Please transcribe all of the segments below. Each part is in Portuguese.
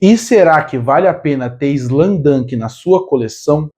E será que vale a pena ter Slamdunk na sua coleção?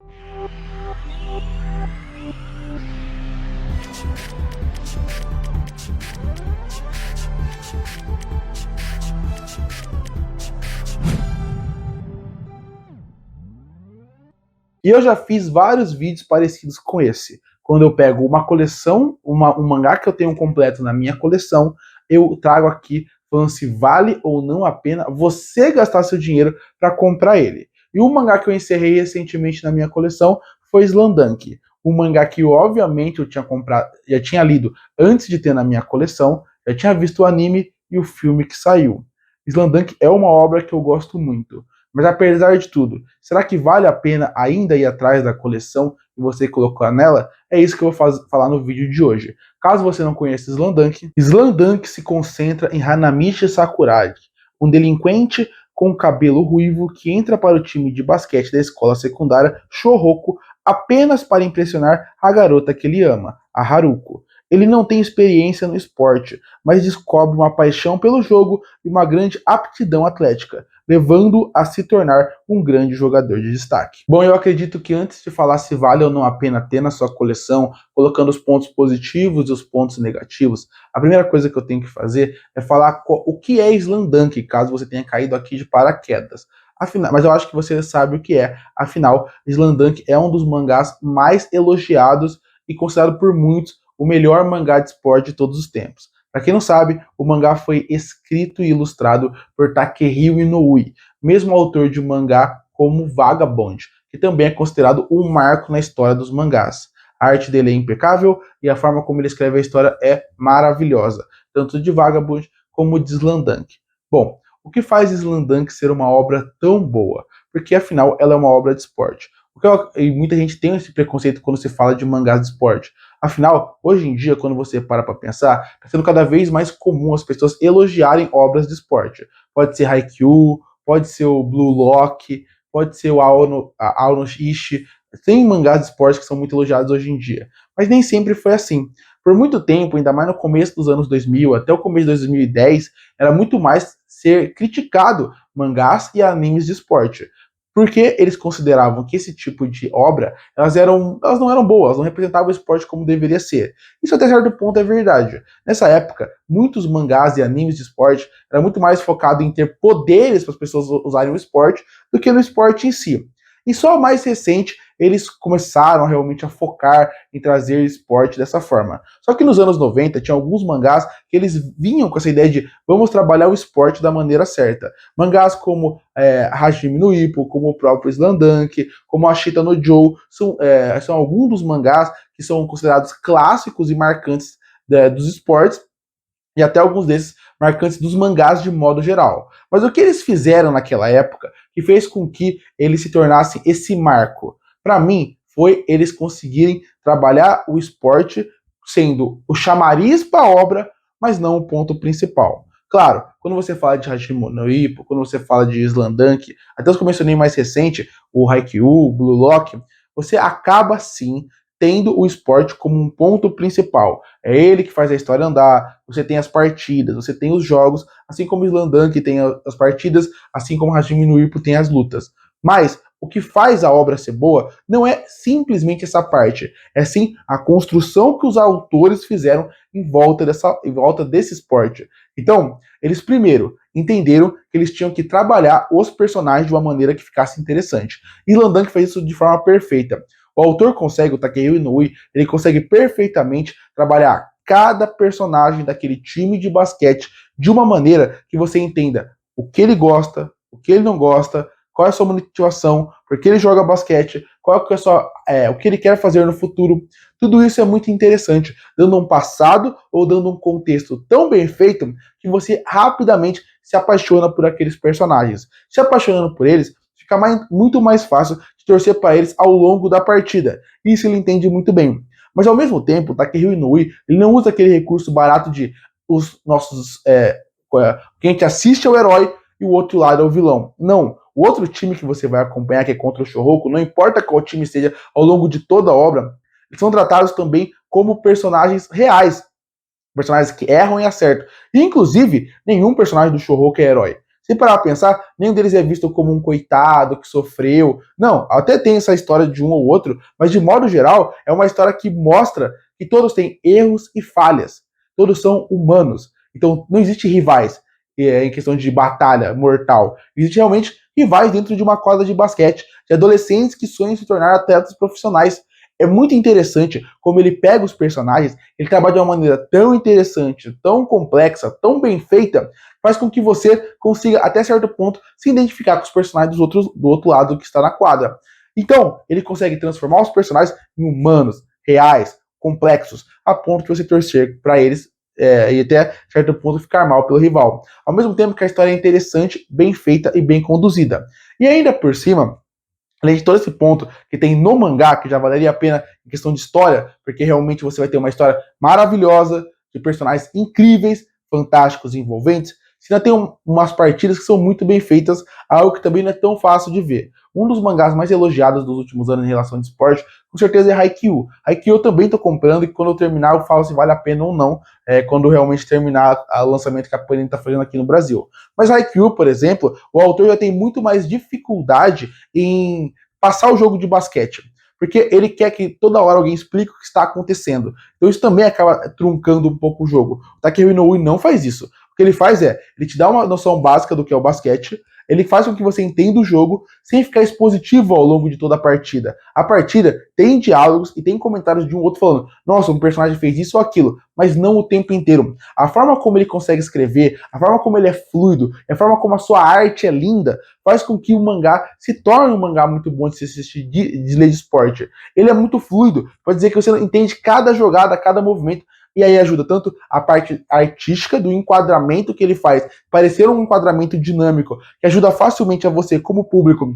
E eu já fiz vários vídeos parecidos com esse. Quando eu pego uma coleção, um mangá que eu tenho completo na minha coleção, eu trago aqui falando se vale ou não a pena você gastar seu dinheiro para comprar ele. E o mangá que eu encerrei recentemente na minha coleção foi Slamdunk. Um mangá que obviamente eu tinha comprado, já tinha lido antes de ter na minha coleção, já tinha visto o anime e o filme que saiu. Slamdunk é uma obra que eu gosto muito. Mas apesar de tudo, será que vale a pena ainda ir atrás da coleção que você colocou nela? É isso que eu vou falar no vídeo de hoje. Caso você não conheça Slamdunk, Slamdunk se concentra em Hanamichi Sakuragi, um delinquente com cabelo ruivo que entra para o time de basquete da escola secundária Shohoku apenas para impressionar a garota que ele ama, a Haruko. Ele não tem experiência no esporte, mas descobre uma paixão pelo jogo e uma grande aptidão atlética, levando-o a se tornar um grande jogador de destaque. Bom, eu acredito que antes de falar se vale ou não a pena ter na sua coleção, colocando os pontos positivos e os pontos negativos, a primeira coisa que eu tenho que fazer é falar o que é Slamdunk, caso você tenha caído aqui de paraquedas. Afinal, mas eu acho que você sabe o que é. Afinal, Slamdunk é um dos mangás mais elogiados e considerado por muitos o melhor mangá de esporte de todos os tempos. Para quem não sabe, o mangá foi escrito e ilustrado por Takehiro Inoue, mesmo autor de mangá como Vagabond, que também é considerado um marco na história dos mangás. A arte dele é impecável e a forma como ele escreve a história é maravilhosa, tanto de Vagabond como de Slamdunk. Bom, o que faz Slamdunk ser uma obra tão boa? Porque afinal ela é uma obra de esporte. E muita gente tem esse preconceito quando se fala de mangás de esporte. Afinal, hoje em dia, quando você para pensar, está sendo cada vez mais comum as pessoas elogiarem obras de esporte. Pode ser Haikyuu, pode ser o Blue Lock, pode ser o Aono Ishi. Tem mangás de esporte que são muito elogiados hoje em dia. Mas nem sempre foi assim. Por muito tempo, ainda mais no começo dos anos 2000, até o começo de 2010, era muito mais ser criticado mangás e animes de esporte. Porque eles consideravam que esse tipo de obra, elas não eram boas, elas não representavam o esporte como deveria ser. Isso até certo ponto é verdade. Nessa época, muitos mangás e animes de esporte eram muito mais focados em ter poderes para as pessoas usarem o esporte do que no esporte em si. E só mais recente eles começaram realmente a focar em trazer esporte dessa forma. Só que nos anos 90 tinha alguns mangás que eles vinham com essa ideia de vamos trabalhar o esporte da maneira certa. Mangás como Hajime no Ippo, como o próprio Slamdunk, como Ashita no Joe, são alguns dos mangás que são considerados clássicos e marcantes dos esportes, e até alguns desses marcantes dos mangás de modo geral. Mas o que eles fizeram naquela época que fez com que eles se tornassem esse marco? Para mim, foi eles conseguirem trabalhar o esporte sendo o chamariz para a obra, mas não o ponto principal. Claro, quando você fala de Hajime no Ippo, quando você fala de Slamdunk, até os que eu mencionei mais recente, o Haikyuu, o Blue Lock, você acaba sim tendo o esporte como um ponto principal. É ele que faz a história andar, você tem as partidas, você tem os jogos, assim como o Slamdunk tem as partidas, assim como o Hajime no Ippo tem as lutas. Mas o que faz a obra ser boa não é simplesmente essa parte, é sim a construção que os autores fizeram em volta desse esporte. Então, eles primeiro entenderam que eles tinham que trabalhar os personagens de uma maneira que ficasse interessante. E Slamdunk fez isso de forma perfeita. O autor consegue, o Takehiro Inoue, ele consegue perfeitamente trabalhar cada personagem daquele time de basquete de uma maneira que você entenda o que ele gosta, o que ele não gosta, qual é a sua motivação, por que ele joga basquete, qual é o que ele quer fazer no futuro. Tudo isso é muito interessante, dando um passado ou dando um contexto tão bem feito que você rapidamente se apaixona por aqueles personagens. Se apaixonando por eles, fica muito mais fácil de torcer para eles ao longo da partida. Isso ele entende muito bem. Mas ao mesmo tempo, o Takehiro Inoue, ele não usa aquele recurso barato de os nossos que a gente assiste ao herói e o outro lado é o vilão. Não. O outro time que você vai acompanhar, que é contra o Shohoku, não importa qual time seja ao longo de toda a obra, eles são tratados também como personagens reais. Personagens que erram e acertam. E, inclusive, nenhum personagem do Shohoku é herói. Se parar pra pensar, nenhum deles é visto como um coitado que sofreu. Não, até tem essa história de um ou outro, mas de modo geral, é uma história que mostra que todos têm erros e falhas. Todos são humanos. Então, não existe rivais em questão de batalha mortal. Existe realmente rivais dentro de uma quadra de basquete, de adolescentes que sonham se tornar atletas profissionais. É muito interessante como ele pega os personagens, ele trabalha de uma maneira tão interessante, tão complexa, tão bem feita, faz com que você consiga, até certo ponto, se identificar com os personagens do outro lado que está na quadra. Então, ele consegue transformar os personagens em humanos, reais, complexos, a ponto de você torcer para eles e até certo ponto ficar mal pelo rival. Ao mesmo tempo que a história é interessante, bem feita e bem conduzida. E ainda por cima, além de todo esse ponto que tem no mangá, que já valeria a pena em questão de história, porque realmente você vai ter uma história maravilhosa, de personagens incríveis, fantásticos e envolventes, você ainda tem umas partidas que são muito bem feitas, algo que também não é tão fácil de ver. Um dos mangás mais elogiados dos últimos anos em relação de esporte, com certeza é Haikyuu. Haikyuu eu também estou comprando e quando eu terminar eu falo se vale a pena ou não, quando realmente terminar o lançamento que a Panini está fazendo aqui no Brasil. Mas Haikyuu, por exemplo, o autor já tem muito mais dificuldade em passar o jogo de basquete. Porque ele quer que toda hora alguém explique o que está acontecendo. Então isso também acaba truncando um pouco o jogo. O Takeru Inoue não faz isso. O que ele faz é, ele te dá uma noção básica do que é o basquete, ele faz com que você entenda o jogo sem ficar expositivo ao longo de toda a partida. A partida tem diálogos e tem comentários de um outro falando, nossa, um personagem fez isso ou aquilo, mas não o tempo inteiro. A forma como ele consegue escrever, a forma como ele é fluido, a forma como a sua arte é linda, faz com que o mangá se torne um mangá muito bom de se assistir de ler de esporte. Ele é muito fluido, pode dizer que você entende cada jogada, cada movimento, e aí ajuda tanto a parte artística do enquadramento que ele faz, parecer um enquadramento dinâmico, que ajuda facilmente a você, como público,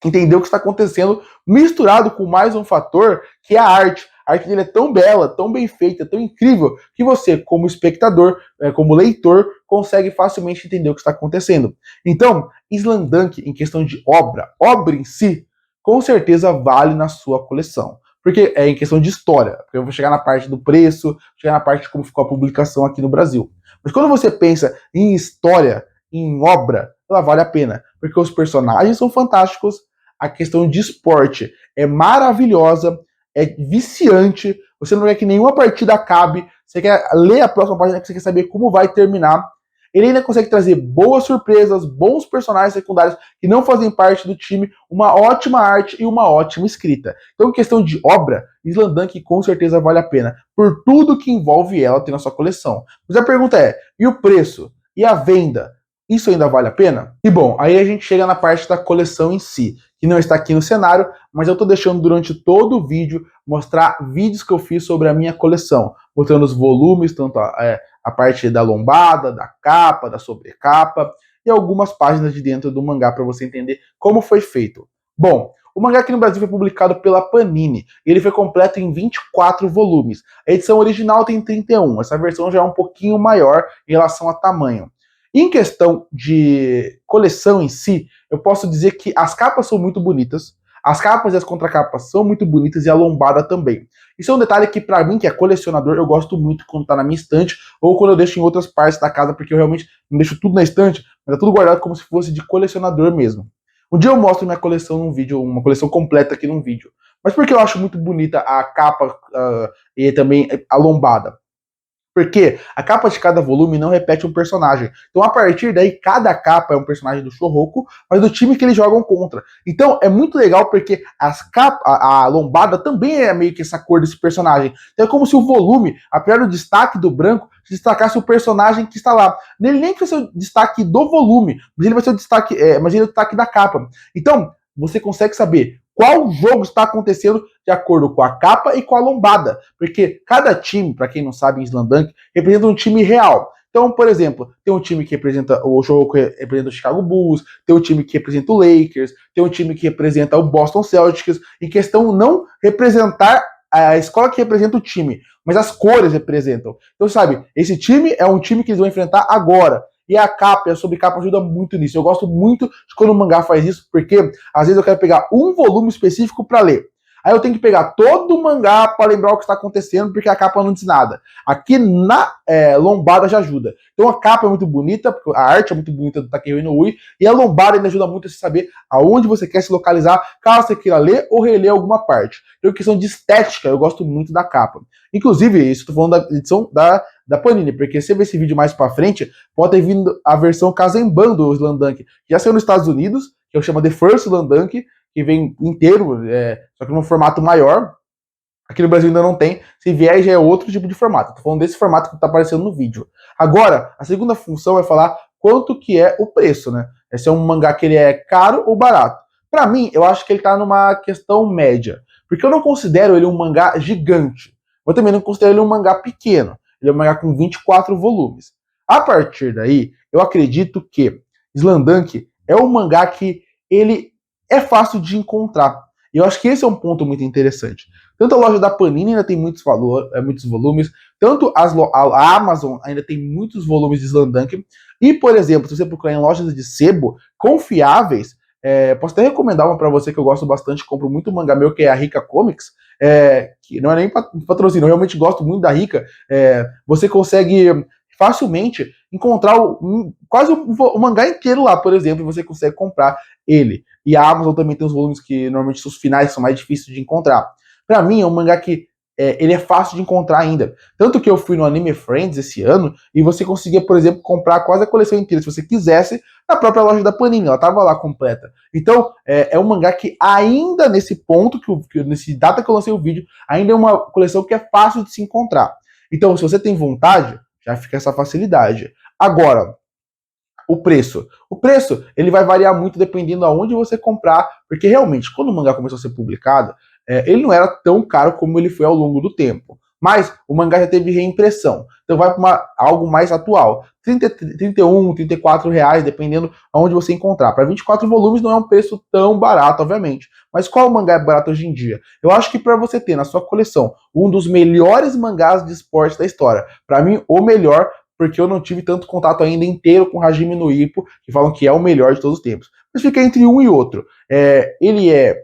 entender o que está acontecendo, misturado com mais um fator, que é a arte. A arte dele é tão bela, tão bem feita, tão incrível, que você, como espectador, como leitor, consegue facilmente entender o que está acontecendo. Então, Slamdunk, em questão de obra em si, com certeza vale na sua coleção. Porque é em questão de história, porque eu vou chegar na parte do preço, chegar na parte de como ficou a publicação aqui no Brasil. Mas quando você pensa em história, em obra, ela vale a pena, porque os personagens são fantásticos, a questão de esporte é maravilhosa, é viciante, você não quer que nenhuma partida acabe, você quer ler a próxima página, você quer saber como vai terminar. Ele ainda consegue trazer boas surpresas, bons personagens secundários que não fazem parte do time, uma ótima arte e uma ótima escrita. Então, em questão de obra, Slamdunk com certeza vale a pena, por tudo que envolve ela ter na sua coleção. Mas a pergunta é, e o preço? E a venda? Isso ainda vale a pena? E bom, aí a gente chega na parte da coleção em si, que não está aqui no cenário, mas eu estou deixando durante todo o vídeo mostrar vídeos que eu fiz sobre a minha coleção, mostrando os volumes, tanto a parte da lombada, da capa, da sobrecapa e algumas páginas de dentro do mangá para você entender como foi feito. Bom, o mangá aqui no Brasil foi publicado pela Panini. Ele foi completo em 24 volumes. A edição original tem 31. Essa versão já é um pouquinho maior em relação a tamanho. Em questão de coleção em si, eu posso dizer que as capas são muito bonitas, as capas e as contracapas são muito bonitas e a lombada também. Isso é um detalhe que pra mim, que é colecionador, eu gosto muito quando tá na minha estante ou quando eu deixo em outras partes da casa, porque eu realmente não deixo tudo na estante, mas é tudo guardado como se fosse de colecionador mesmo. Um dia eu mostro minha coleção num vídeo, uma coleção completa aqui num vídeo. Mas por que eu acho muito bonita a capa e também a lombada? Porque a capa de cada volume não repete um personagem. Então, a partir daí, cada capa é um personagem do Shouhoku, mas do time que eles jogam contra. Então, é muito legal porque a lombada também é meio que essa cor desse personagem. Então, é como se o volume, apesar do destaque do branco, destacasse o personagem que está lá. Ele nem vai ser o destaque do volume, mas ele vai ser o destaque, mas ele é o destaque da capa. Então, você consegue saber qual jogo está acontecendo de acordo com a capa e com a lombada. Porque cada time, para quem não sabe, em Slamdunk, representa um time real. Então, por exemplo, tem um time que representa o Shouhoku, representa o Chicago Bulls, tem um time que representa o Lakers, tem um time que representa o Boston Celtics, em questão não representar a escola que representa o time, mas as cores representam. Então, sabe, esse time é um time que eles vão enfrentar agora. E a capa e a sobrecapa ajuda muito nisso. Eu gosto muito de quando o mangá faz isso, porque às vezes eu quero pegar um volume específico para ler. Aí eu tenho que pegar todo o mangá para lembrar o que está acontecendo, porque a capa não diz nada. Aqui na lombada já ajuda. Então a capa é muito bonita, porque a arte é muito bonita do Takehiro Inoue, e a lombada ainda ajuda muito a você saber aonde você quer se localizar, caso você queira ler ou reler alguma parte. Então, questão de estética, eu gosto muito da capa. Inclusive, isso estou falando da edição da Panini, porque se você ver esse vídeo mais pra frente, pode ter vindo a versão Kazemban do Slam Dunk, que já saiu nos Estados Unidos, que eu chamo The First Slam Dunk, que vem inteiro, só que num formato maior. Aqui no Brasil ainda não tem. Se vier, já é outro tipo de formato. Tô falando desse formato que tá aparecendo no vídeo. Agora, a segunda função é falar quanto que é o preço, né? Esse é um mangá que ele é caro ou barato. Pra mim, eu acho que ele tá numa questão média. Porque eu não considero ele um mangá gigante. Eu também não considero ele um mangá pequeno. Ele é um mangá com 24 volumes. A partir daí, eu acredito que Slam-Dunk é um mangá que ele é fácil de encontrar. E eu acho que esse é um ponto muito interessante. Tanto a loja da Panini ainda tem muitos volumes, tanto a Amazon ainda tem muitos volumes de Slam-Dunk. E, por exemplo, se você procurar em lojas de sebo confiáveis, posso até recomendar uma para você que eu gosto bastante, compro muito mangá meu, que é a Rica Comics, que não é nem patrocínio, eu realmente gosto muito da Rica. Você consegue facilmente encontrar quase o mangá inteiro lá, por exemplo, e você consegue comprar ele. E a Amazon também tem os volumes que normalmente os finais são mais difíceis de encontrar. Pra mim é um mangá que ele é fácil de encontrar ainda. Tanto que eu fui no Anime Friends esse ano e você conseguia, por exemplo, comprar quase a coleção inteira, se você quisesse, na própria loja da Panini. Ela tava lá completa. Então, é um mangá que ainda nesse ponto, nesse data que eu lancei o vídeo, ainda é uma coleção que é fácil de se encontrar. Então, se você tem vontade, já fica essa facilidade. Agora, o preço. O preço, ele vai variar muito dependendo aonde você comprar, porque realmente, quando o mangá começou a ser publicado, ele não era tão caro como ele foi ao longo do tempo. Mas o mangá já teve reimpressão. Então vai para algo mais atual. 31, 34 reais, dependendo aonde você encontrar. Para 24 volumes não é um preço tão barato, obviamente. Mas qual mangá é barato hoje em dia? Eu acho que para você ter na sua coleção um dos melhores mangás de esporte da história, para mim o melhor, porque eu não tive tanto contato ainda inteiro com Hajime no Ippo, que falam que é o melhor de todos os tempos. Mas fica entre um e outro. Ele é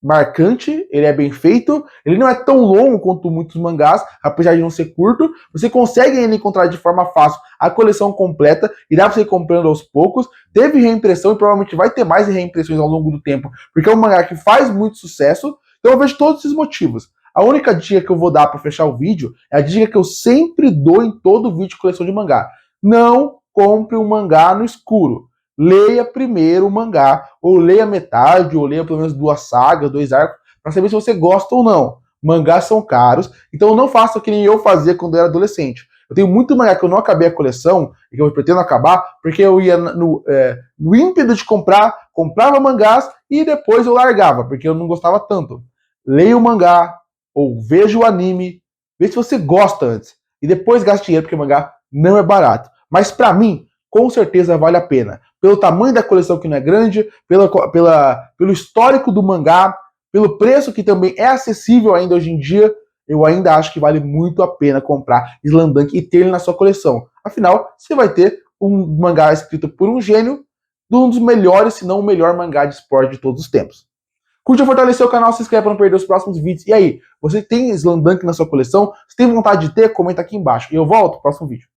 marcante, ele é bem feito, ele não é tão longo quanto muitos mangás, apesar de não ser curto. Você consegue ainda encontrar de forma fácil a coleção completa e dá pra você ir comprando aos poucos. Teve reimpressão e provavelmente vai ter mais reimpressões ao longo do tempo, porque é um mangá que faz muito sucesso. Então eu vejo todos esses motivos. A única dica que eu vou dar para fechar o vídeo é a dica que eu sempre dou em todo vídeo de coleção de mangá. Não compre um mangá no escuro. Leia primeiro o mangá, ou leia metade, ou leia pelo menos 2 sagas, 2 arcos, para saber se você gosta ou não. Mangás são caros, então não faça o que nem eu fazia quando eu era adolescente. Eu tenho muito mangá que eu não acabei a coleção, e que eu pretendo acabar, porque eu ia no ímpeto de comprar, comprava mangás e depois eu largava, porque eu não gostava tanto. Leia o mangá, ou veja o anime, vê se você gosta antes, e depois gaste dinheiro, porque o mangá não é barato. Mas para mim, com certeza vale a pena. Pelo tamanho da coleção que não é grande, pelo histórico do mangá, pelo preço que também é acessível ainda hoje em dia, eu ainda acho que vale muito a pena comprar Slam-Dunk e ter ele na sua coleção. Afinal, você vai ter um mangá escrito por um gênio de um dos melhores, se não o melhor mangá de esporte de todos os tempos. Curte, fortalecer o canal, se inscreve para não perder os próximos vídeos. E aí, você tem Slam-Dunk na sua coleção? Se tem vontade de ter, comenta aqui embaixo. E eu volto no próximo vídeo.